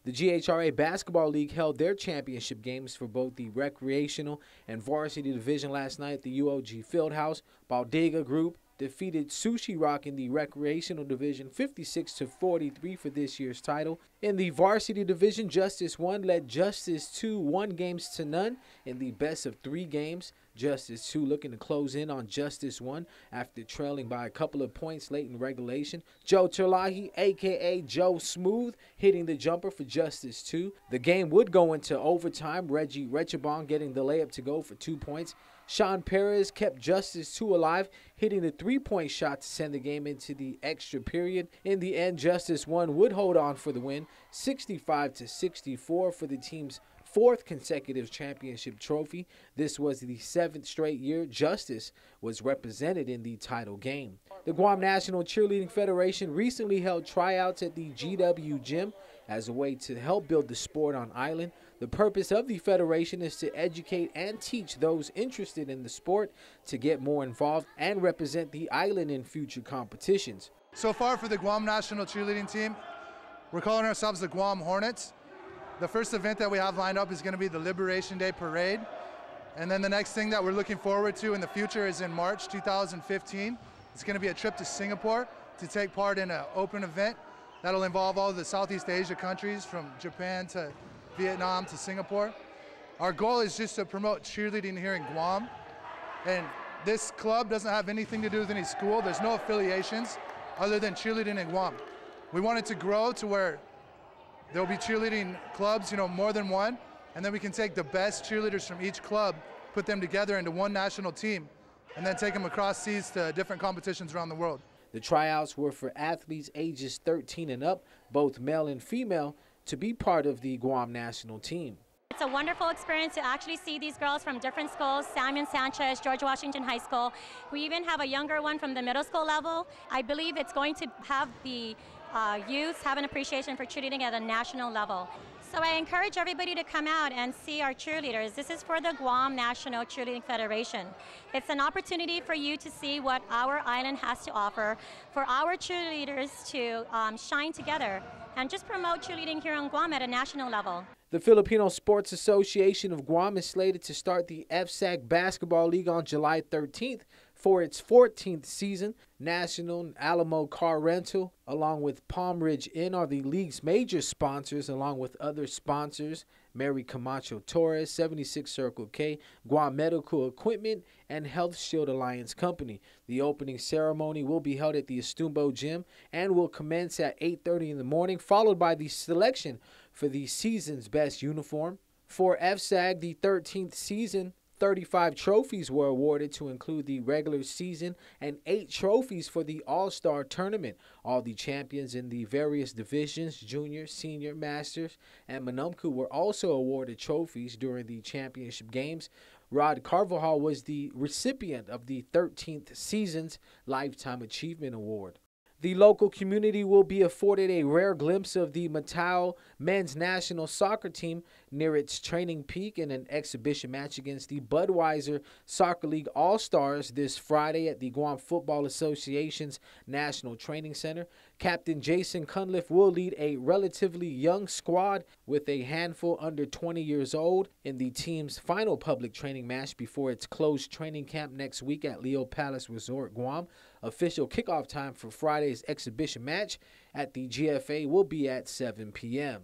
The GHRA Basketball League held their championship games for both the recreational and varsity division last night at the UOG Fieldhouse. Bodega Group defeated Sushi Rock in the recreational division 56-43 for this year's title. In the varsity division, Justice 1 led Justice 2 1-0 in the best of 3 games. Justice 2 looking to close in on Justice 1 after trailing by a couple of points late in regulation. Joe Terlahi, a.k.a. Joe Smooth, hitting the jumper for Justice 2. The game would go into overtime. Reggie Rechabon getting the layup to go for 2 points. Sean Perez kept Justice 2 alive, hitting the 3-point shot to send the game into the extra period. In the end, Justice 1 would hold on for the win, 65-64 for the team's 4th consecutive championship trophy. This was the 7th straight year Justice was represented in the title game. The Guam National Cheerleading Federation recently held tryouts at the G.W Gym as a way to help build the sport on island. The purpose of the federation is to educate and teach those interested in the sport to get more involved and represent the island in future competitions. So far for the Guam National Cheerleading team, we're calling ourselves the Guam Hornets. The first event that we have lined up is going to be the Liberation Day Parade. And then the next thing that we're looking forward to in the future is in March 2015. It's going to be a trip to Singapore to take part in an open event that'll involve all the Southeast Asia countries from Japan to Vietnam to Singapore. Our goal is just to promote cheerleading here in Guam. And this club doesn't have anything to do with any school. There's no affiliations other than cheerleading in Guam. We want it to grow to where there'll be cheerleading clubs, more than one, and then we can take the best cheerleaders from each club, put them together into one national team, and then take them across seas to different competitions around the world. The tryouts were for athletes ages 13 and up, both male and female, to be part of the Guam national team. It's a wonderful experience to actually see these girls from different schools, Samuel Sanchez, George Washington High School. We even have a younger one from the middle school level. I believe it's going to have the youth have an appreciation for cheerleading at a national level. So I encourage everybody to come out and see our cheerleaders. This is for the Guam National Cheerleading Federation. It's an opportunity for you to see what our island has to offer, for our cheerleaders to shine together and just promote cheerleading here on Guam at a national level. The Filipino Sports Association of Guam is slated to start the FSAC Basketball League on July 13th for its 14th season. National Alamo Car Rental, along with Palm Ridge Inn, are the league's major sponsors, along with other sponsors, Mary Camacho Torres, 76 Circle K, Guam Medical Equipment, and Health Shield Alliance Company. The opening ceremony will be held at the G.W Gym and will commence at 8:30 in the morning, followed by the selection for the season's best uniform. For FSAG, the 13th season, 35 trophies were awarded, to include the regular season and 8 trophies for the All-Star Tournament. All the champions in the various divisions, junior, senior, masters, and Manumku, were also awarded trophies during the championship games. Rod Carvajal was the recipient of the 13th season's Lifetime Achievement Award. The local community will be afforded a rare glimpse of the Matao men's national soccer team near its training peak in an exhibition match against the Budweiser Soccer League All-Stars this Friday at the Guam Football Association's National Training Center. Captain Jason Cunliffe will lead a relatively young squad with a handful under 20 years old in the team's final public training match before its closed training camp next week at Leo Palace Resort, Guam. Official kickoff time for Friday's exhibition match at the GFA will be at 7 p.m.